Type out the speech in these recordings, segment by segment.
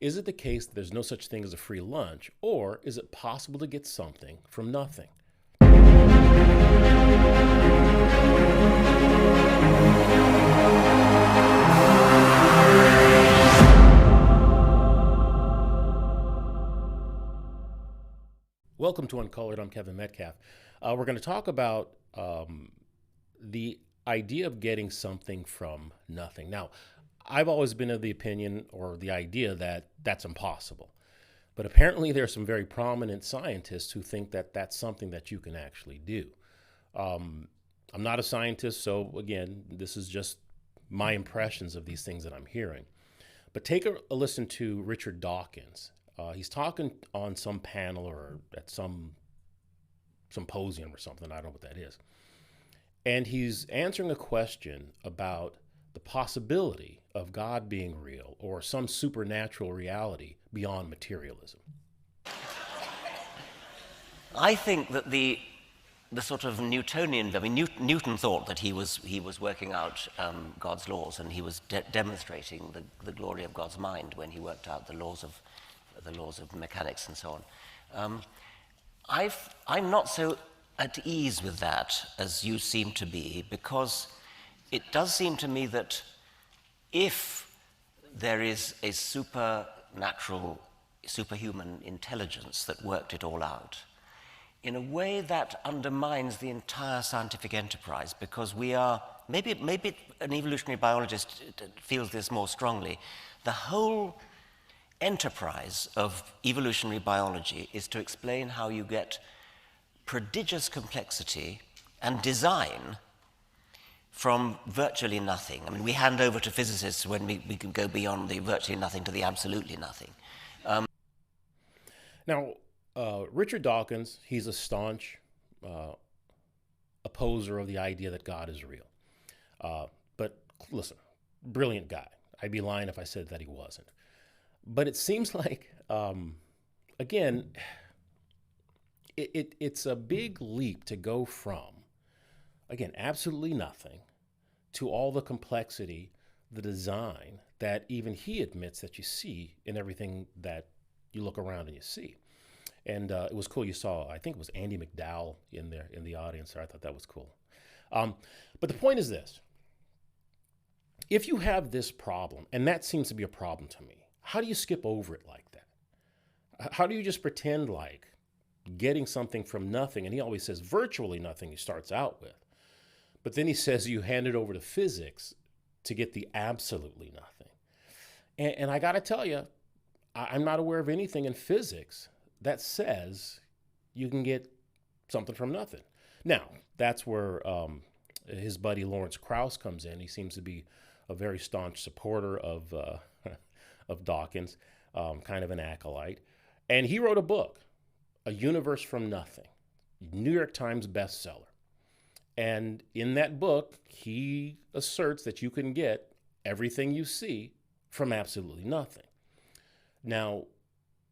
Is it the case that there's no such thing as a free lunch, or is it possible to get something from nothing? Welcome to Uncolored. I'm Kevin Metcalf. We're going to talk about the idea of getting something from nothing. Now, I've always been of the opinion or the idea that that's impossible. But apparently there are some very prominent scientists who think that that's something that you can actually do. I'm not a scientist, so again, this is just my impressions of these things that I'm hearing. But take a listen to Richard Dawkins. He's talking on some panel or at some symposium or something. I don't know what that is. And he's answering a question about the possibility of God being real or some supernatural reality beyond materialism. I think that the sort of Newtonian, Newton thought that he was working out God's laws, and he was demonstrating the glory of God's mind when he worked out the laws of mechanics and so on. I'm not so at ease with that as you seem to be, because it does seem to me that if there is a supernatural, superhuman intelligence that worked it all out, in a way that undermines the entire scientific enterprise, because we are, maybe an evolutionary biologist feels this more strongly, the whole enterprise of evolutionary biology is to explain how you get prodigious complexity and design from virtually nothing. I mean, we hand over to physicists when we can go beyond the virtually nothing to the absolutely nothing. Now, Richard Dawkins, he's a staunch opposer of the idea that God is real. But listen, brilliant guy. I'd be lying if I said that he wasn't. But it seems like, again, it's a big leap to go from, again, absolutely nothing to all the complexity, the design that even he admits that you see in everything that you look around and you see. And it was cool. You saw, I think it was Andy McDowell in there in the audience there. I thought that was cool. But the point is this. If you have this problem, and that seems to be a problem to me, how do you skip over it like that? How do you just pretend like getting something from nothing? And he always says virtually nothing he starts out with. But then he says you hand it over to physics to get the absolutely nothing. And I got to tell you, I'm not aware of anything in physics that says you can get something from nothing. Now, that's where his buddy Lawrence Krauss comes in. He seems to be a very staunch supporter of Dawkins, kind of an acolyte. And he wrote a book, A Universe from Nothing, New York Times bestseller. And in that book, he asserts that you can get everything you see from absolutely nothing. Now,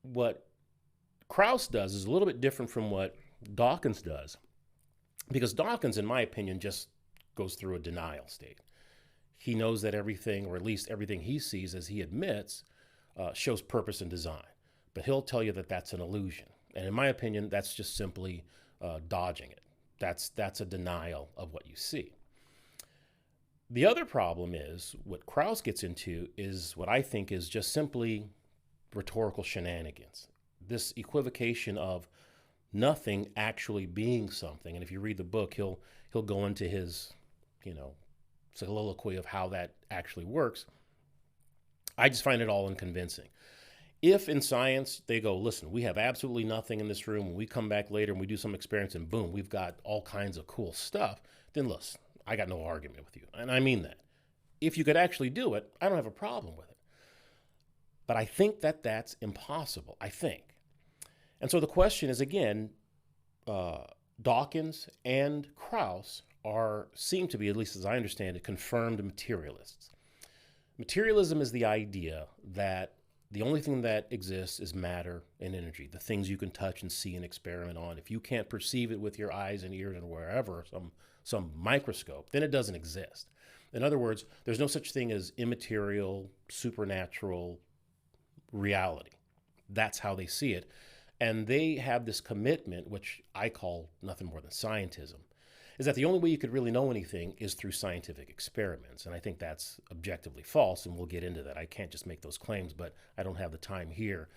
what Krauss does is a little bit different from what Dawkins does, because Dawkins, in my opinion, just goes through a denial state. He knows that everything, or at least everything he sees, as he admits, shows purpose and design. But he'll tell you that that's an illusion. And in my opinion, that's just simply dodging it. That's a denial of what you see. The other problem is, what Krauss gets into is what I think is just simply rhetorical shenanigans. This equivocation of nothing actually being something. And if you read the book, he'll go into his, soliloquy of how that actually works. I just find it all unconvincing. If in science they go, listen, we have absolutely nothing in this room, when we come back later and we do some experiments and boom, we've got all kinds of cool stuff, then listen, I got no argument with you. And I mean that. If you could actually do it, I don't have a problem with it. But I think that that's impossible, I think. And so the question is, again, Dawkins and Krauss seem to be, at least as I understand it, confirmed materialists. Materialism is the idea that the only thing that exists is matter and energy, the things you can touch and see and experiment on. If you can't perceive it with your eyes and ears and wherever, some microscope, then it doesn't exist. In other words, there's no such thing as immaterial, supernatural, reality. That's how they see it. And they have this commitment, which I call nothing more than scientism, is that the only way you could really know anything is through scientific experiments. And I think that's objectively false, and we'll get into that. I can't just make those claims, but I don't have the time here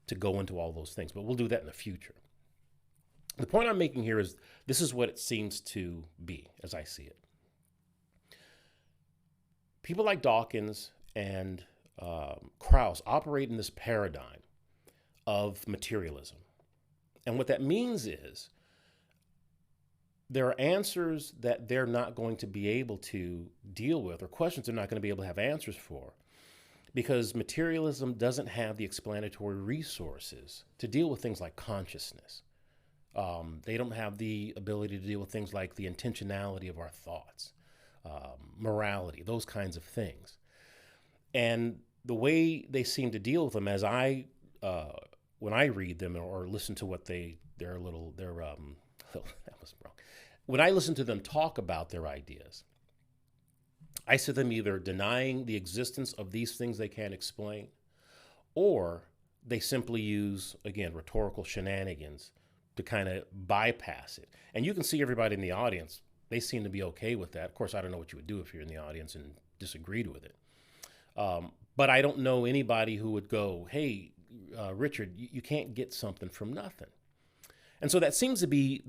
to go into all those things. But we'll do that in the future. The point I'm making here is this is what it seems to be, as I see it. People like Dawkins and Krauss operate in this paradigm of materialism. And what that means is there are answers that they're not going to be able to deal with, or questions they're not going to be able to have answers for, because materialism doesn't have the explanatory resources to deal with things like consciousness. They don't have the ability to deal with things like the intentionality of our thoughts, morality, those kinds of things. And the way they seem to deal with them, as when I read them or listen to what that was wrong. When I listen to them talk about their ideas, I see them either denying the existence of these things they can't explain, or they simply use, again, rhetorical shenanigans to kind of bypass it. And you can see everybody in the audience, they seem to be okay with that. Of course, I don't know what you would do if you're in the audience and disagreed with it. But I don't know anybody who would go, hey, Richard, you can't get something from nothing. And so that seems to be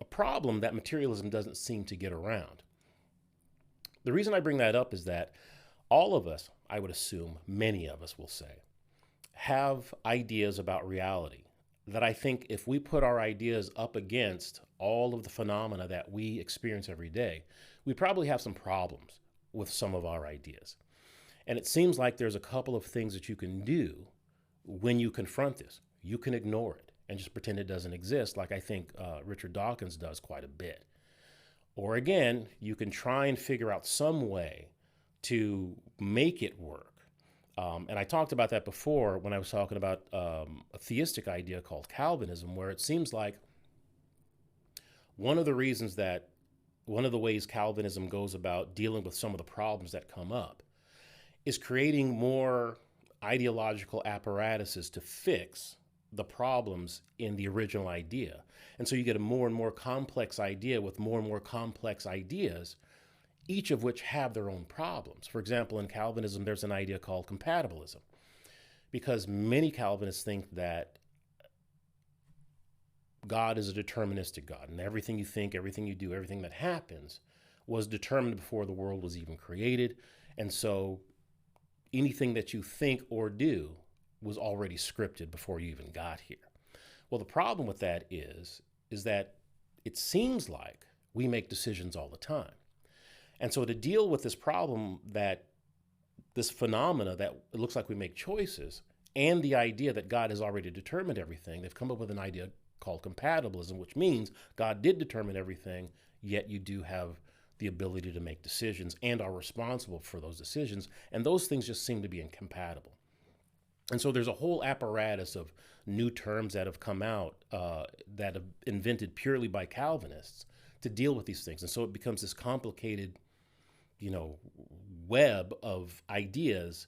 a problem that materialism doesn't seem to get around. The reason I bring that up is that all of us, I would assume, many of us will say, have ideas about reality that I think if we put our ideas up against all of the phenomena that we experience every day, we probably have some problems with some of our ideas. And it seems like there's a couple of things that you can do when you confront this. You can ignore it and just pretend it doesn't exist, like I think Richard Dawkins does quite a bit. Or again, you can try and figure out some way to make it work. And I talked about that before when I was talking about a theistic idea called Calvinism, where it seems like one of the ways Calvinism goes about dealing with some of the problems that come up is creating more ideological apparatuses to fix the problems in the original idea. And so you get a more and more complex idea with more and more complex ideas, each of which have their own problems. For example, in Calvinism, there's an idea called compatibilism, because many Calvinists think that God is a deterministic God, and everything you think, everything you do, everything that happens was determined before the world was even created. And so anything that you think or do was already scripted before you even got here. Well, the problem with that is that it seems like we make decisions all the time. And so to deal with this problem, that this phenomena that it looks like we make choices, and the idea that God has already determined everything, they've come up with an idea called compatibilism, which means God did determine everything, yet you do have the ability to make decisions and are responsible for those decisions. And those things just seem to be incompatible. And so there's a whole apparatus of new terms that have come out that have invented purely by Calvinists to deal with these things. And so it becomes this complicated, web of ideas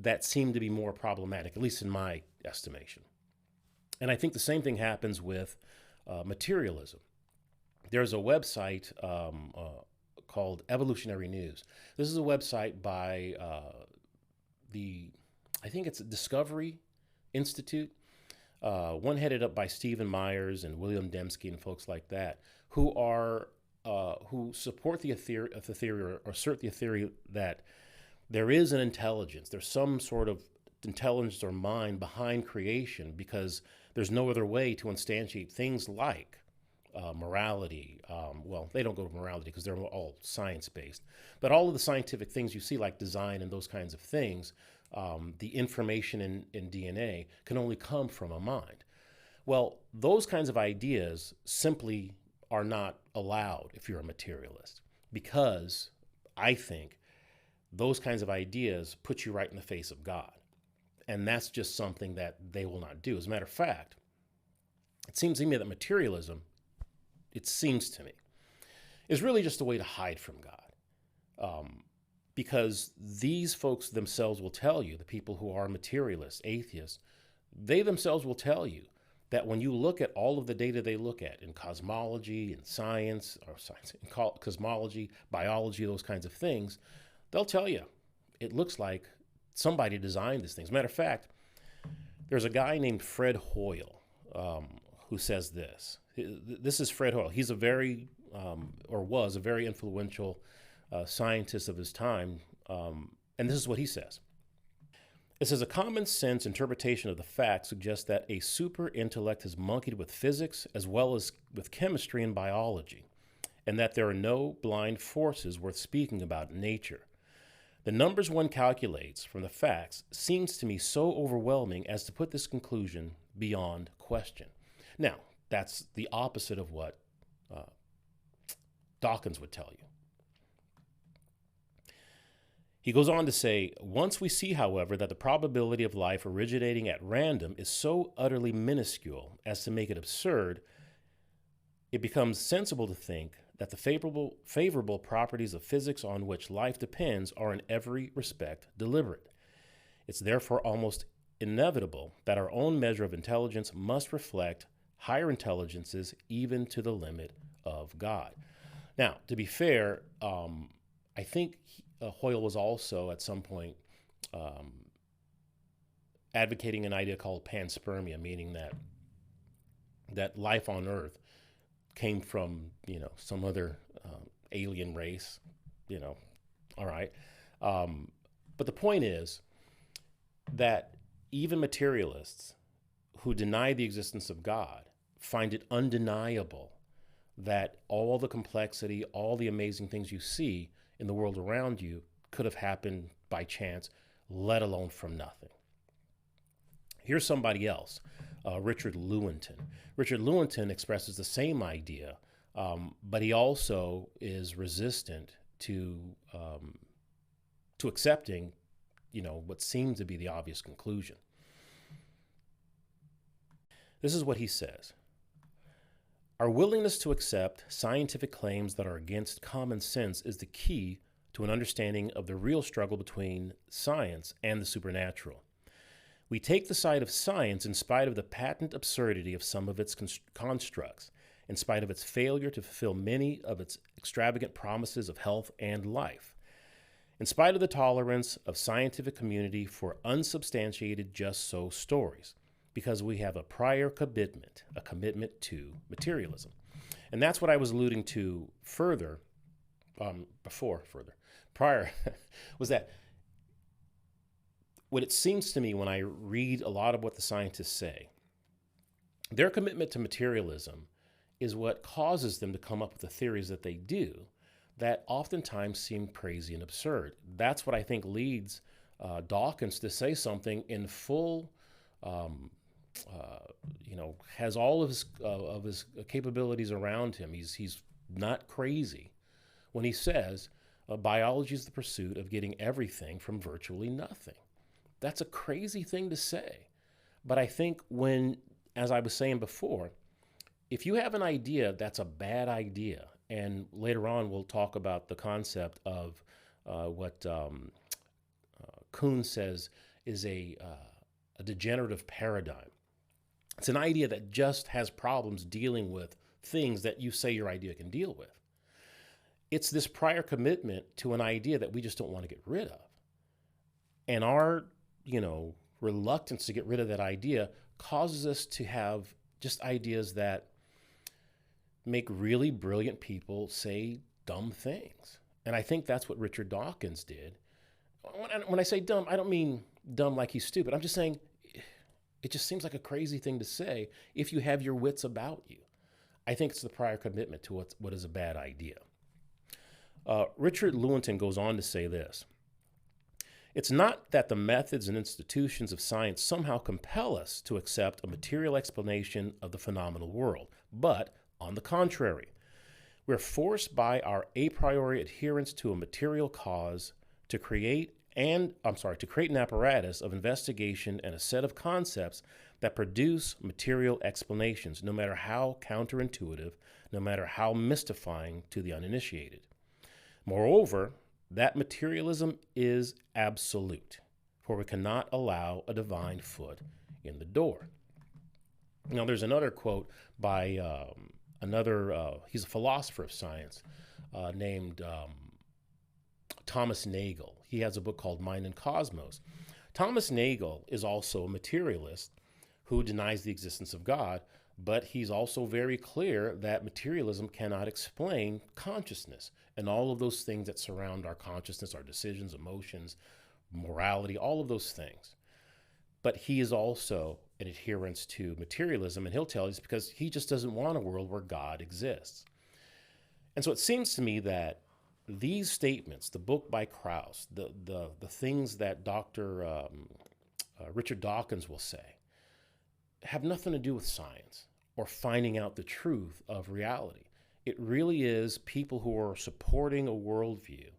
that seem to be more problematic, at least in my estimation. And I think the same thing happens with materialism. There's a website called Evolutionary News. This is a website by I think it's a Discovery Institute, one headed up by Stephen Myers and William Dembski and folks like that, who support the theory or assert the theory that there is an intelligence, there's some sort of intelligence or mind behind creation, because there's no other way to instantiate things like morality. Well, they don't go to morality because they're all science-based, but all of the scientific things you see, like design and those kinds of things, the information in DNA can only come from a mind. Well, those kinds of ideas simply are not allowed if you're a materialist, because I think those kinds of ideas put you right in the face of God. And that's just something that they will not do. As a matter of fact, it seems to me that materialism, is really just a way to hide from God. because these folks themselves will tell you, the people who are materialists, atheists, they themselves will tell you that when you look at all of the data they look at in cosmology and science, or science, in cosmology, biology, those kinds of things, they'll tell you it looks like somebody designed these things. Matter of fact, there's a guy named Fred Hoyle who says this. This is Fred Hoyle. He's a very, or was a very influential scientist of his time, and this is what he says. It says, a common sense interpretation of the facts suggests that a super intellect has monkeyed with physics as well as with chemistry and biology, and that there are no blind forces worth speaking about in nature. The numbers one calculates from the facts seems to me so overwhelming as to put this conclusion beyond question. Now, that's the opposite of what Dawkins would tell you. He goes on to say, once we see, however, that the probability of life originating at random is so utterly minuscule as to make it absurd, it becomes sensible to think that the favorable properties of physics on which life depends are in every respect deliberate. It's therefore almost inevitable that our own measure of intelligence must reflect higher intelligences even to the limit of God. Now, to be fair, I think Hoyle was also at some point advocating an idea called panspermia, meaning that life on Earth came from, some other alien race, all right. But the point is that even materialists who deny the existence of God find it undeniable that all the complexity, all the amazing things you see in the world around you could have happened by chance, let alone from nothing. Here's somebody else, Richard Lewontin. Richard Lewontin expresses the same idea, but he also is resistant to accepting, what seems to be the obvious conclusion. This is what he says. Our willingness to accept scientific claims that are against common sense is the key to an understanding of the real struggle between science and the supernatural. We take the side of science in spite of the patent absurdity of some of its constructs, in spite of its failure to fulfill many of its extravagant promises of health and life, in spite of the tolerance of scientific community for unsubstantiated just-so stories, because we have a prior commitment, a commitment to materialism. And that's what I was alluding to prior, was that what it seems to me when I read a lot of what the scientists say, their commitment to materialism is what causes them to come up with the theories that they do that oftentimes seem crazy and absurd. That's what I think leads Dawkins to say something in full, has all of his capabilities around him. He's not crazy when he says biology is the pursuit of getting everything from virtually nothing. That's a crazy thing to say. But I think when, as I was saying before, if you have an idea that's a bad idea, and later on we'll talk about the concept of what Kuhn says is a degenerative paradigm. It's an idea that just has problems dealing with things that you say your idea can deal with. It's this prior commitment to an idea that we just don't want to get rid of. And our, reluctance to get rid of that idea causes us to have just ideas that make really brilliant people say dumb things. And I think that's what Richard Dawkins did. When I say dumb, I don't mean dumb like he's stupid. I'm just saying it just seems like a crazy thing to say if you have your wits about you. I think it's the prior commitment to what is a bad idea. Richard Lewontin goes on to say this. It's not that the methods and institutions of science somehow compel us to accept a material explanation of the phenomenal world, but on the contrary, we're forced by our a priori adherence to a material cause to create an apparatus of investigation and a set of concepts that produce material explanations, no matter how counterintuitive, no matter how mystifying to the uninitiated. Moreover, that materialism is absolute, for we cannot allow a divine foot in the door. Now, there's another quote by he's a philosopher of science named Thomas Nagel. He has a book called Mind and Cosmos. Thomas Nagel is also a materialist who denies the existence of God, but he's also very clear that materialism cannot explain consciousness and all of those things that surround our consciousness, our decisions, emotions, morality, all of those things. But he is also an adherent to materialism, and he'll tell you it's because he just doesn't want a world where God exists. And so it seems to me that these statements, the book by Krauss, the things that Dr. Richard Dawkins will say, have nothing to do with science or finding out the truth of reality. It really is people who are supporting a worldview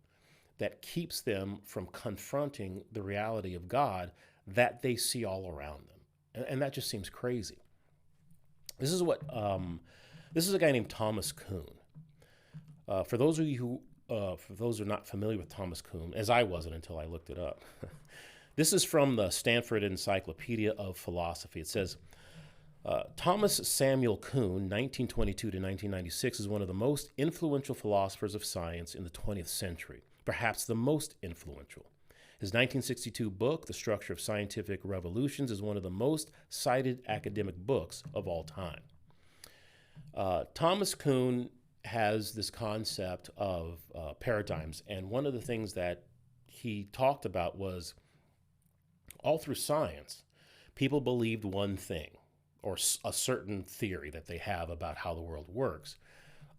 that keeps them from confronting the reality of God that they see all around them. And that just seems crazy. This is a guy named Thomas Kuhn. For those of you for those who are not familiar with Thomas Kuhn, as I wasn't until I looked it up, this is from the Stanford Encyclopedia of Philosophy. It says, Thomas Samuel Kuhn, 1922 to 1996, is one of the most influential philosophers of science in the 20th century, perhaps the most influential. His 1962 book, The Structure of Scientific Revolutions, is one of the most cited academic books of all time. Thomas Kuhn has this concept of paradigms, and one of the things that he talked about was all through science, people believed one thing or a certain theory that they have about how the world works.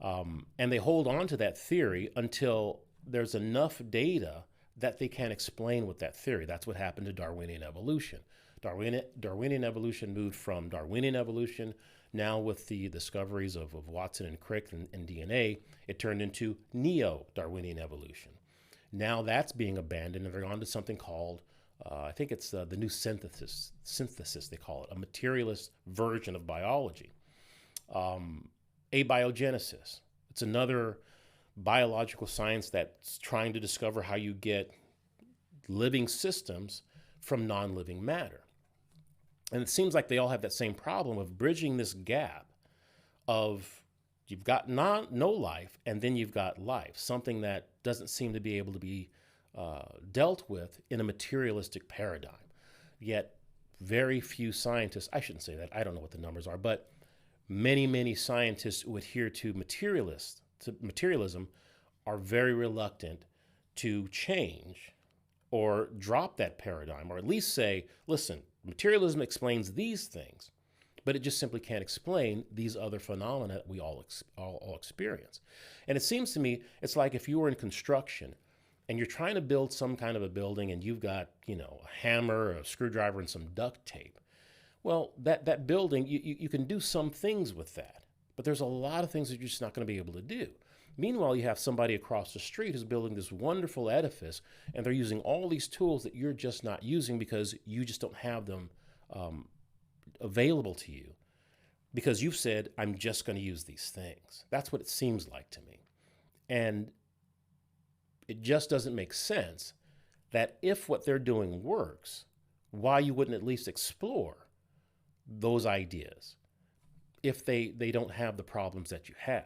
And they hold on to that theory until there's enough data that they can explain with that theory. That's what happened to Darwinian evolution. Darwinian evolution moved from Darwinian evolution. Now with the discoveries of Watson and Crick and DNA, it turned into neo-Darwinian evolution. Now that's being abandoned, and they're on to something called, I think it's the new synthesis, they call it, a materialist version of biology. Abiogenesis. It's another biological science that's trying to discover how you get living systems from non-living matter. And it seems like they all have that same problem of bridging this gap of you've got no life and then you've got life, something that doesn't seem to be able to be dealt with in a materialistic paradigm. Yet very few scientists, I shouldn't say that, I don't know what the numbers are, but many, many scientists who adhere to materialism are very reluctant to change or drop that paradigm, or at least say, listen, materialism explains these things, but it just simply can't explain these other phenomena that we all experience. And it seems to me, it's like if you were in construction and you're trying to build some kind of a building and you've got, a hammer, a screwdriver, and some duct tape. Well, that building, you can do some things with that, but there's a lot of things that you're just not going to be able to do. Meanwhile, you have somebody across the street who's building this wonderful edifice, and they're using all these tools that you're just not using because you just don't have them available to you because you've said, I'm just going to use these things. That's what it seems like to me. And it just doesn't make sense that if what they're doing works, why you wouldn't at least explore those ideas if they don't have the problems that you have.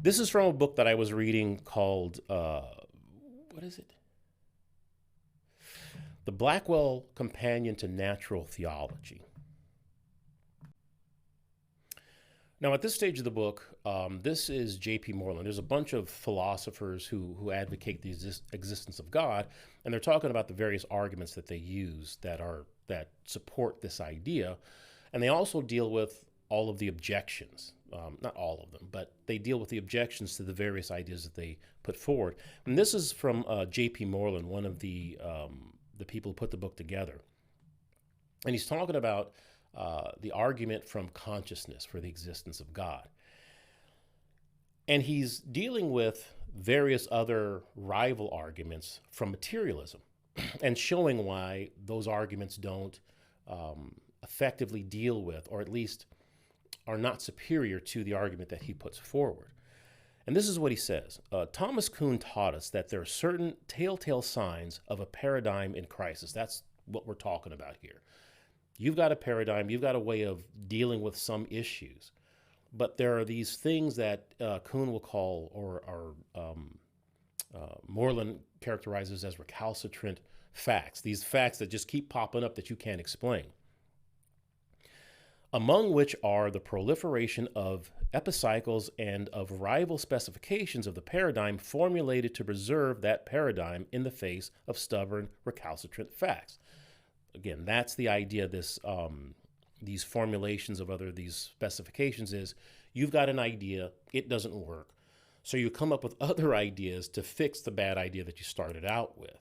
This is from a book that I was reading called, what is it? The Blackwell Companion to Natural Theology. Now, at this stage of the book, this is J.P. Moreland. There's a bunch of philosophers who advocate the existence of God, and they're talking about the various arguments that they use that support this idea, and they also deal with all of the objections. Not all of them, but they deal with the objections to the various ideas that they put forward. And this is from J.P. Moreland, one of the people who put the book together. And he's talking about the argument from consciousness for the existence of God. And he's dealing with various other rival arguments from materialism and showing why those arguments don't effectively deal with, or at least are not superior to the argument that he puts forward. And this is what he says. Thomas Kuhn taught us that there are certain telltale signs of a paradigm in crisis. That's what we're talking about here. You've got a paradigm, you've got a way of dealing with some issues, but there are these things that Kuhn will call, or Moreland characterizes as recalcitrant facts, these facts that just keep popping up that you can't explain, among which are the proliferation of epicycles and of rival specifications of the paradigm formulated to preserve that paradigm in the face of stubborn recalcitrant facts. Again, that's the idea of this, these formulations of these specifications is you've got an idea, it doesn't work. So you come up with other ideas to fix the bad idea that you started out with.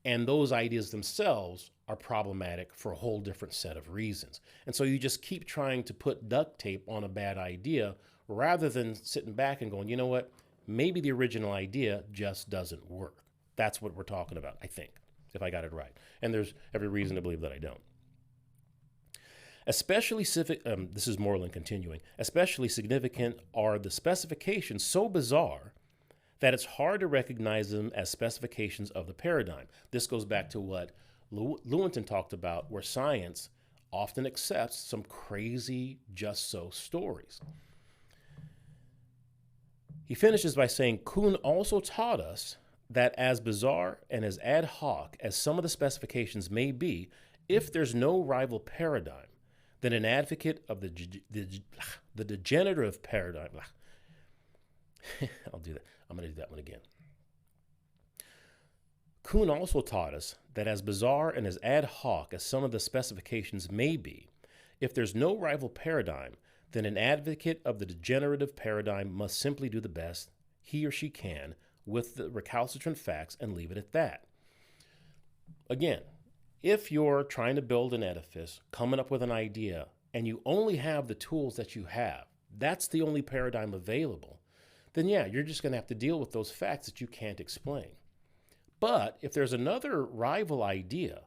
And those ideas themselves are problematic for a whole different set of reasons. And so you just keep trying to put duct tape on a bad idea rather than sitting back and going, you know what, maybe the original idea just doesn't work. That's what we're talking about, I think, if I got it right. And there's every reason to believe that I don't. Especially this is Moreland continuing, especially significant are the specifications so bizarre that it's hard to recognize them as specifications of the paradigm. This goes back to what Lewontin talked about, where science often accepts some crazy just so stories. He finishes by saying, Kuhn also taught us that as bizarre and as ad hoc as some of the specifications may be, if there's no rival paradigm, then an advocate of the degenerative paradigm, I'll do that. I'm going to do that one again. Kuhn also taught us that as bizarre and as ad hoc as some of the specifications may be, if there's no rival paradigm, then an advocate of the degenerative paradigm must simply do the best he or she can with the recalcitrant facts and leave it at that. Again, if you're trying to build an edifice, coming up with an idea, and you only have the tools that you have, that's the only paradigm available, then yeah, you're just going to have to deal with those facts that you can't explain. But if there's another rival idea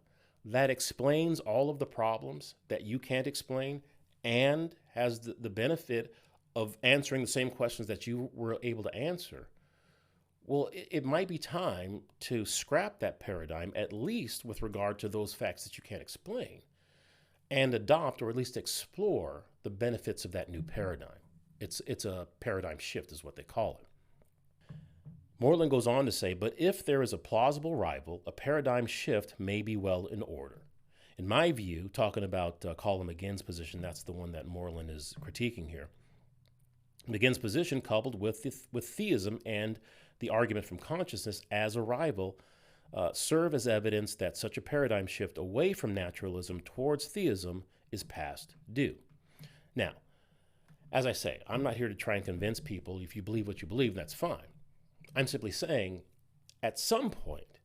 that explains all of the problems that you can't explain and has the benefit of answering the same questions that you were able to answer, well, it might be time to scrap that paradigm, at least with regard to those facts that you can't explain, and adopt or at least explore the benefits of that new paradigm. It's a paradigm shift is what they call it. Moreland goes on to say, but if there is a plausible rival, a paradigm shift may be well in order. In my view, talking about Colin McGinn's position, that's the one that Moreland is critiquing here. McGinn's position, coupled with theism and the argument from consciousness as a rival, serve as evidence that such a paradigm shift away from naturalism towards theism is past due. Now, as I say, I'm not here to try and convince people. If you believe what you believe, that's fine. I'm simply saying, at some point,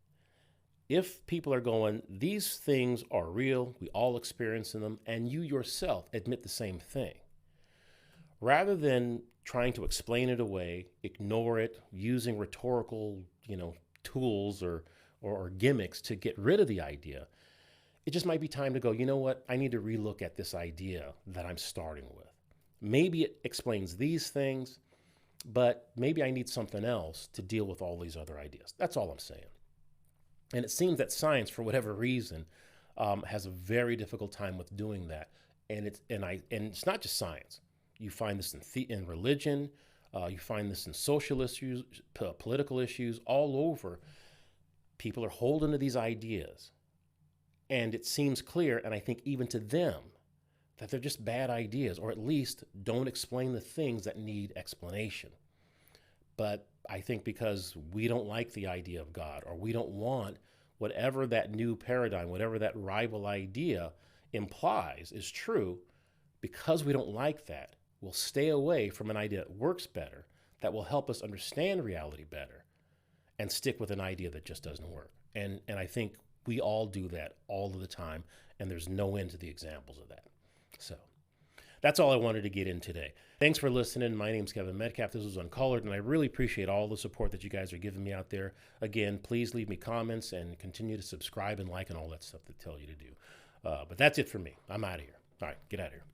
if people are going, these things are real, we all experience them, and you yourself admit the same thing, rather than trying to explain it away, ignore it, using rhetorical, tools or gimmicks to get rid of the idea, it just might be time to go, you know what, I need to relook at this idea that I'm starting with. Maybe it explains these things, but maybe I need something else to deal with all these other ideas. That's all I'm saying. And it seems that science, for whatever reason, has a very difficult time with doing that. And it's not just science. You find this in religion. You find this in social issues, political issues, all over. People are holding to these ideas. And it seems clear, and I think even to them, that they're just bad ideas, or at least don't explain the things that need explanation. But I think because we don't like the idea of God, or we don't want whatever that new paradigm, whatever that rival idea implies is true, because we don't like that, we'll stay away from an idea that works better, that will help us understand reality better, and stick with an idea that just doesn't work. And I think we all do that all of the time, and there's no end to the examples of that. So that's all I wanted to get in today. Thanks for listening. My name's Kevin Metcalf. This was Uncolored, and I really appreciate all the support that you guys are giving me out there. Again, please leave me comments and continue to subscribe and like and all that stuff they tell you to do. But that's it for me. I'm out of here. All right, get out of here.